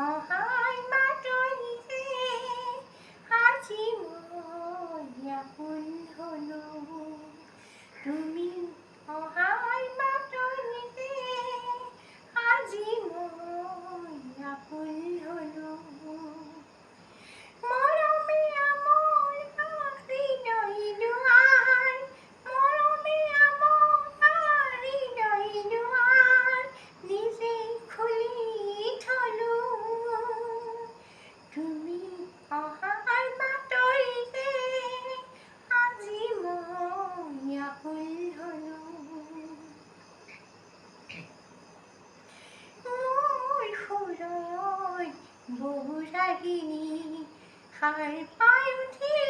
অহাই বাতৰিতে আজি মই আপোন হলো। তুমি অহাই বাতৰিতে আজি মই আপোন হলো। মৰমে আমাৰ হৃদয় দুৱাৰ, মৰমে আমাৰ হৃদয় দুৱাৰ নিজে খুলি থলো। তুমি অহাৰ বাতৰিতে আজি মই আপোন হলো। মোৰ হৃদয়ত বহু ৰাগিনী সাৰ পাই উঠিল